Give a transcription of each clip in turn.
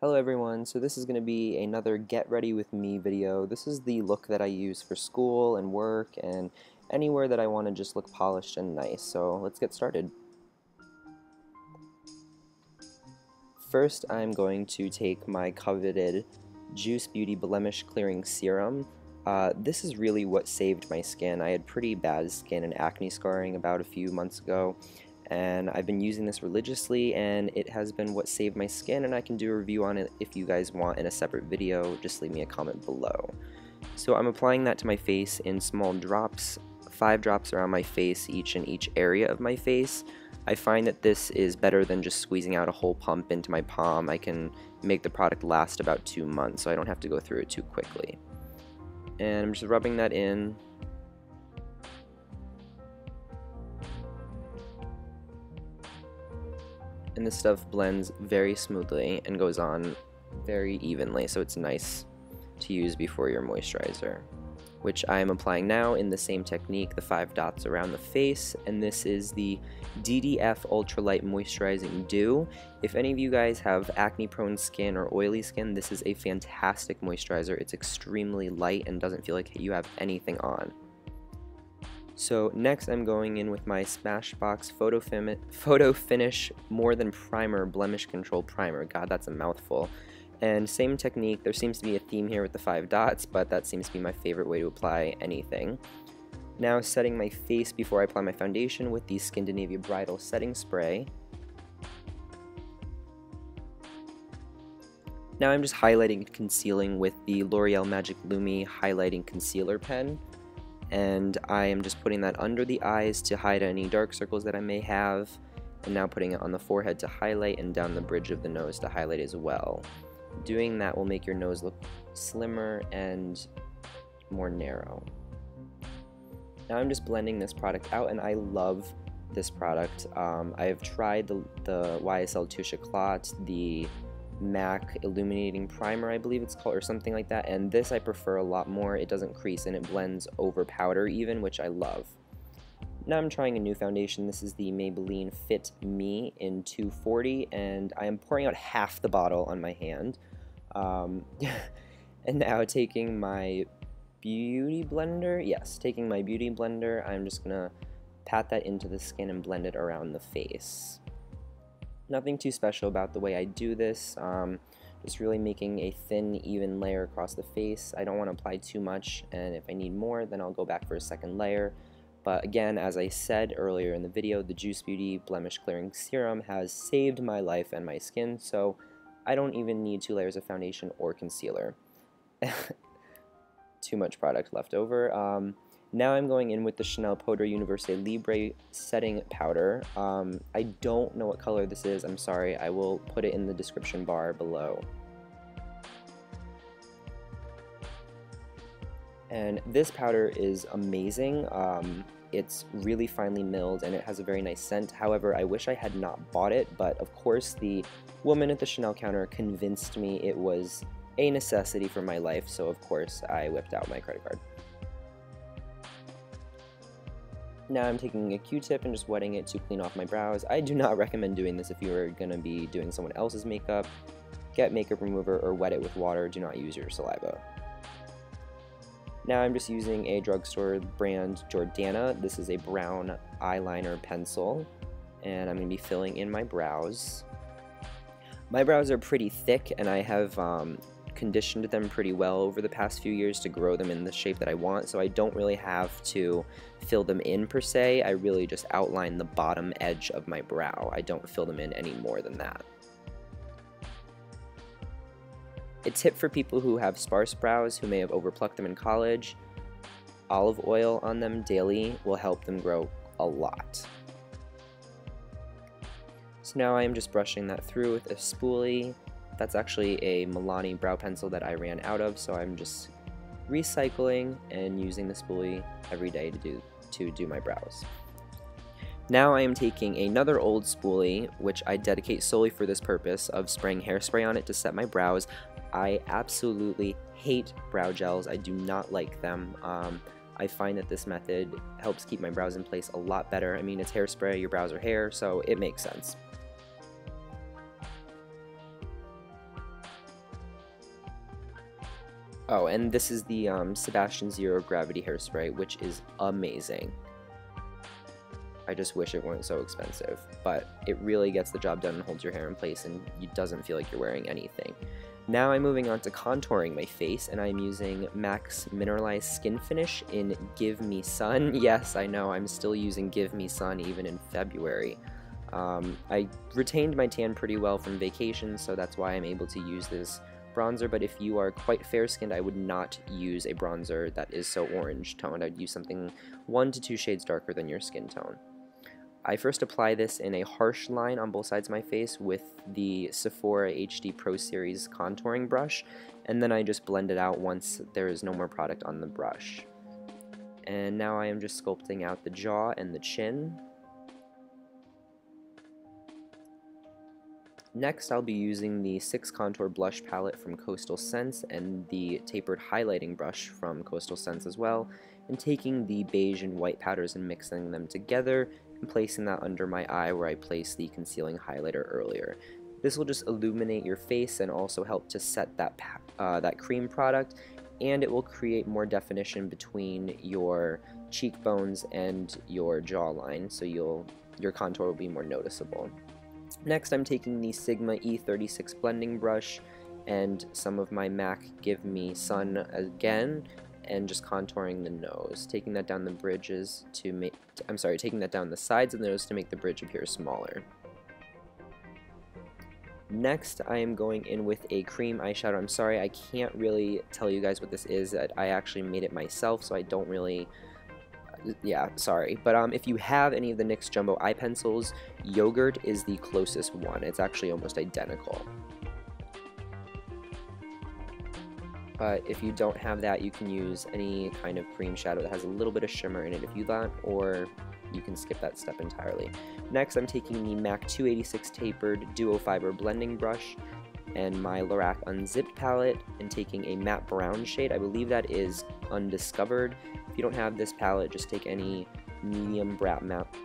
Hello everyone, so this is going to be another get ready with me video. This is the look that I use for school and work and anywhere that I want to just look polished and nice. So let's get started. First I'm going to take my coveted Juice Beauty Blemish Clearing Serum. This is really what saved my skin. I had pretty bad skin and acne scarring about a few months ago, and I've been using this religiously, and it has been what saved my skin, and I can do a review on it if you guys want in a separate video. Just leave me a comment below. So I'm applying that to my face in small drops, 5 drops around my face, each in each area of my face. I find that this is better than just squeezing out a whole pump into my palm. I can make the product last about 2 months, so I don't have to go through it too quickly. And I'm just rubbing that in. And this stuff blends very smoothly and goes on very evenly, so it's nice to use before your moisturizer, which I am applying now in the same technique, the 5 dots around the face, and this is the DDF Ultralight Moisturizing Dew. If any of you guys have acne-prone skin or oily skin, this is a fantastic moisturizer. It's extremely light and doesn't feel like you have anything on. So next I'm going in with my Smashbox Photo Finish More Than Primer Blemish Control Primer. God, that's a mouthful. And same technique, there seems to be a theme here with the 5 dots, but that seems to be my favorite way to apply anything. Now setting my face before I apply my foundation with the Skindinavia Bridal Setting Spray. Now I'm just highlighting and concealing with the L'Oreal Magic Lumi Highlighting Concealer Pen. And I am just putting that under the eyes to hide any dark circles that I may have, and now putting it on the forehead to highlight and down the bridge of the nose to highlight as well. Doing that will make your nose look slimmer and more narrow. Now I'm just blending this product out, and I love this product. I have tried the YSL Touche Éclat, the MAC Illuminating Primer, I believe it's called, or something like that, and this I prefer a lot more. It doesn't crease and it blends over powder even, which I love. Now I'm trying a new foundation. This is the Maybelline Fit Me in 240, and I am pouring out half the bottle on my hand. And now taking my beauty blender, taking my beauty blender, I'm just gonna pat that into the skin and blend it around the face. Nothing too special about the way I do this, just really making a thin, even layer across the face. I don't want to apply too much, and if I need more, then I'll go back for a second layer. But again, as I said earlier in the video, the Juice Beauty Blemish Clearing Serum has saved my life and my skin, so I don't even need 2 layers of foundation or concealer. Too much product left over. Now I'm going in with the Chanel Poudre Universelle Libre Setting Powder. I don't know what color this is, I'm sorry. I will put it in the description bar below. And this powder is amazing. It's really finely milled and it has a very nice scent. However, I wish I had not bought it, but of course the woman at the Chanel counter convinced me it was a necessity for my life, so of course I whipped out my credit card. Now I'm taking a Q-tip and just wetting it to clean off my brows. I do not recommend doing this if you are going to be doing someone else's makeup. Get makeup remover or wet it with water. Do not use your saliva. Now I'm just using a drugstore brand Jordana. This is a brown eyeliner pencil, and I'm going to be filling in my brows. My brows are pretty thick, and I have conditioned them pretty well over the past few years to grow them in the shape that I want, so I don't really have to fill them in per se. I really just outline the bottom edge of my brow. I don't fill them in any more than that. A tip for people who have sparse brows, who may have overplucked them in college: olive oil on them daily will help them grow a lot. So now I am just brushing that through with a spoolie. That's actually a Milani brow pencil that I ran out of, so I'm just recycling and using the spoolie every day to do my brows. Now I am taking another old spoolie, which I dedicate solely for this purpose of spraying hairspray on it to set my brows. I absolutely hate brow gels. I do not like them. I find that this method helps keep my brows in place a lot better. I mean, it's hairspray, your brows are hair, so it makes sense. Oh, and this is the Sebastian Zero Gravity Hairspray, which is amazing. I just wish it weren't so expensive, but it really gets the job done and holds your hair in place, and it doesn't feel like you're wearing anything. Now I'm moving on to contouring my face, and I'm using MAC's Mineralized Skin Finish in Give Me Sun. Yes, I know, I'm still using Give Me Sun even in February. I retained my tan pretty well from vacation, so that's why I'm able to use this bronzer, but if you are quite fair-skinned, I would not use a bronzer that is so orange toned. I'd use something 1 to 2 shades darker than your skin tone. I first apply this in a harsh line on both sides of my face with the Sephora HD Pro Series contouring brush, and then I just blend it out once there is no more product on the brush. And now I am just sculpting out the jaw and the chin. Next, I'll be using the 6 Contour Blush Palette from Coastal Scents and the Tapered Highlighting Brush from Coastal Scents as well, and taking the beige and white powders and mixing them together and placing that under my eye where I placed the concealing highlighter earlier. This will just illuminate your face and also help to set that cream product, and it will create more definition between your cheekbones and your jawline, so your contour will be more noticeable. Next, I'm taking the Sigma E36 blending brush and some of my MAC Give Me Sun again, and just contouring the nose, taking that down the bridges to make, taking that down the sides of the nose to make the bridge appear smaller. Next, I am going in with a cream eyeshadow. I'm sorry, I can't really tell you guys what this is. I actually made it myself, so I don't really, yeah, sorry. But if you have any of the NYX Jumbo eye pencils, Yogurt is the closest one. It's actually almost identical. But if you don't have that, you can use any kind of cream shadow that has a little bit of shimmer in it if you want, or you can skip that step entirely. Next, I'm taking the MAC 286 Tapered Duo Fiber Blending Brush and my Lorac Unzipped palette, and taking a matte brown shade. I believe that is Undiscovered. If you don't have this palette, just take any medium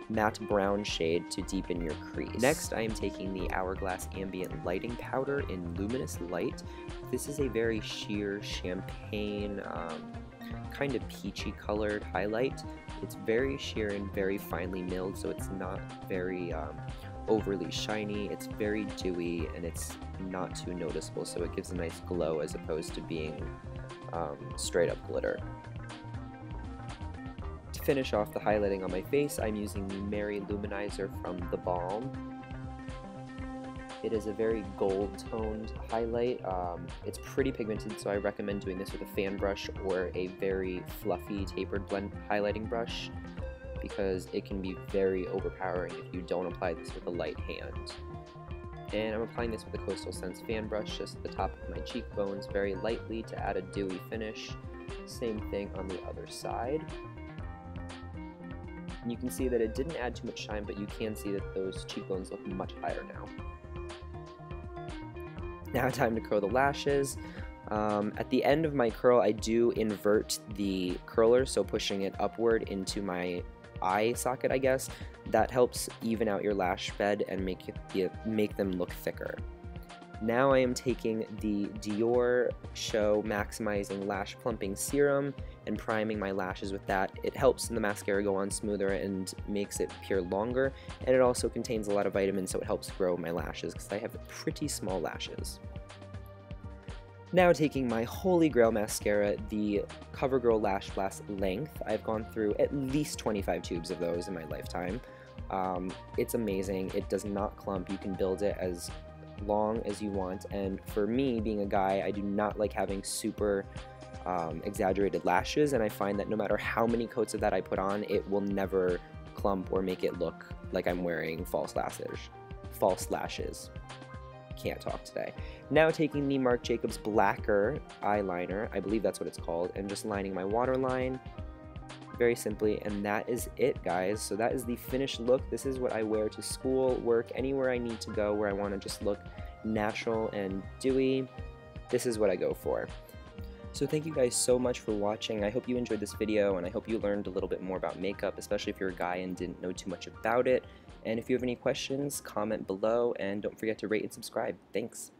matte brown shade to deepen your crease. Next, I am taking the Hourglass Ambient Lighting Powder in Luminous Light. This is a very sheer champagne, kind of peachy colored highlight. It's very sheer and very finely milled, so it's not very overly shiny. It's very dewy and it's not too noticeable, so it gives a nice glow as opposed to being straight up glitter. To finish off the highlighting on my face, I'm using the Mary Luminizer from The Balm. It is a very gold-toned highlight. It's pretty pigmented, so I recommend doing this with a fan brush or a very fluffy tapered blend highlighting brush, because it can be very overpowering if you don't apply this with a light hand. And I'm applying this with the Coastal Scents fan brush just at the top of my cheekbones very lightly to add a dewy finish. Same thing on the other side. And you can see that it didn't add too much shine, but you can see that those cheekbones look much higher now. Now time to curl the lashes. At the end of my curl, I do invert the curler, so pushing it upward into my eye socket, I guess. That helps even out your lash bed and make them look thicker. Now I am taking the Dior Show Maximizing Lash Plumping Serum and priming my lashes with that. It helps the mascara go on smoother and makes it appear longer, and it also contains a lot of vitamins, so it helps grow my lashes because I have pretty small lashes. Now taking my holy grail mascara, the CoverGirl Lash Blast Length. I've gone through at least 25 tubes of those in my lifetime. It's amazing. It does not clump. You can build it as long as you want, and for me, being a guy, I do not like having super exaggerated lashes, and I find that no matter how many coats of that I put on, it will never clump or make it look like I'm wearing false lashes. Can't talk today. Now taking the Marc Jacobs Blacker eyeliner, I believe that's what it's called, and just lining my waterline very simply, and that is it, guys. So that is the finished look. This is what I wear to school, work, anywhere I need to go where I want to just look natural and dewy. This is what I go for. So thank you guys so much for watching. I hope you enjoyed this video, and I hope you learned a little bit more about makeup, especially if you're a guy and didn't know too much about it. And if you have any questions, comment below, and don't forget to rate and subscribe. Thanks.